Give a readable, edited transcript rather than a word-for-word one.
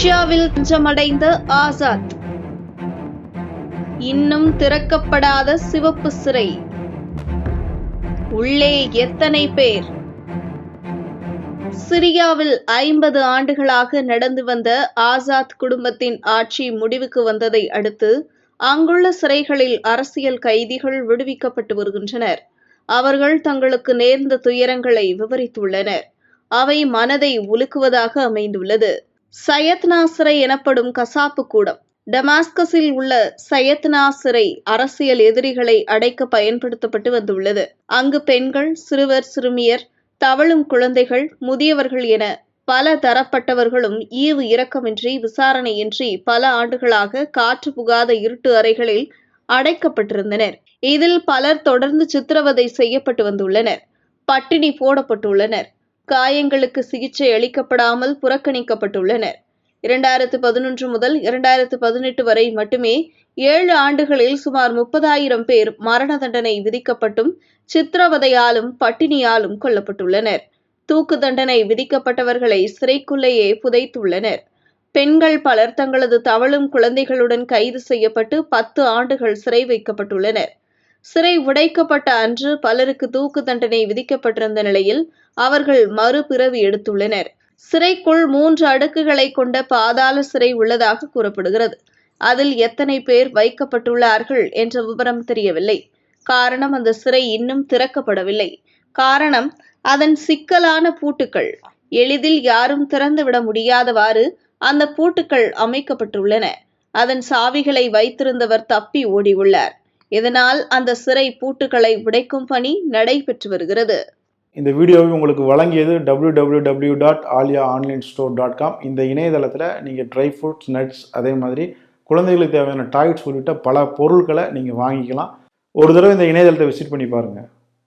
ரஷ்யாவில் தஞ்சமடைந்த ஆசாத். இன்னும் திறக்கப்படாத சிவப்பு சிறை. உள்ளே எத்தனை பேர்? சிரியாவில் 50 ஆண்டுகளாக நடந்து வந்த ஆசாத் குடும்பத்தின் ஆட்சி முடிவுக்கு வந்ததை அடுத்து அங்குள்ள சிறைகளில் அரசியல் கைதிகள் விடுவிக்கப்பட்டு வருகின்றனர். அவர்கள் தங்களுக்கு நேர்ந்த துயரங்களை விவரித்துள்ளனர். அவை மனதை உலுக்குவதாக அமைந்துள்ளது. சையத்னா சிறை எனப்படும் கசாப்பு கூடம். டமாஸ்கஸில் உள்ள சையத்னா சிறை அரசியல் எதிரிகளை அடைக்க பயன்படுத்தப்பட்டு வந்துள்ளது. அங்கு பெண்கள், சிறுவர், சிறுமியர், தவழும் குழந்தைகள், முதியவர்கள் என பல தரப்பட்டவர்களும் ஈவு இரக்கமின்றி, விசாரணையின்றி பல ஆண்டுகளாக காற்று புகாத இருட்டு அறைகளில் அடைக்கப்பட்டிருந்தனர். இதில் பலர் தொடர்ந்து சித்திரவதை செய்யப்பட்டு வந்துள்ளனர். பட்டினி போடப்பட்டுள்ளனர். காயங்களுக்கு சிகிச்சை அளிக்கப்படாமல் புறக்கணிக்கப்பட்டுள்ளனர். 2011 முதல் 2018 வரை மட்டுமே 7 ஆண்டுகளில் சுமார் 30,000 பேர் மரண தண்டனை விதிக்கப்பட்டும் சித்திரவதையாலும் பட்டினியாலும் கொல்லப்பட்டுள்ளனர். தூக்கு தண்டனை விதிக்கப்பட்டவர்களை சிறைக்குள்ளேயே புதைத்துள்ளனர். பெண்கள் பலர் தங்களது தவழும் குழந்தைகளுடன் கைது செய்யப்பட்டு 10 ஆண்டுகள் சிறை வைக்கப்பட்டுள்ளனர். சிறை உடைக்கப்பட்ட அன்று பலருக்கு தூக்கு தண்டனை விதிக்கப்பட்டிருந்த நிலையில் அவர்கள் மறுபிறவி எடுத்துள்ளனர். சிறைக்குள் 3 அடுக்குகளை கொண்ட பாதாள சிறை உள்ளதாக கூறப்படுகிறது. அதில் எத்தனை பேர் வைக்கப்பட்டுள்ளார்கள் என்ற விவரம் தெரியவில்லை. காரணம், அந்த சிறை இன்னும் திறக்கப்படவில்லை. காரணம், அதன் சிக்கலான பூட்டுக்கள். எளிதில் யாரும் திறந்துவிட முடியாதவாறு அந்த பூட்டுக்கள் அமைக்கப்பட்டுள்ளன. அதன் சாவிகளை வைத்திருந்தவர் தப்பி ஓடியுள்ளார். இதனால் அந்த சிறை பூட்டுக்களை உடைக்கும் பணி நடைபெற்று வருகிறது. இந்த வீடியோவை உங்களுக்கு வழங்கியது www.aliaonlinestore.com. இந்த இணையதளத்தில் நீங்கள் ட்ரை ஃப்ரூட்ஸ், நட்ஸ், அதே மாதிரி குழந்தைகளுக்கு தேவையான டாய்ஸ் உள்ளிட்ட பல பொருட்களை நீங்கள் வாங்கிக்கலாம். ஒரு தடவை இந்த இணையதளத்தை விசிட் பண்ணி பாருங்கள்.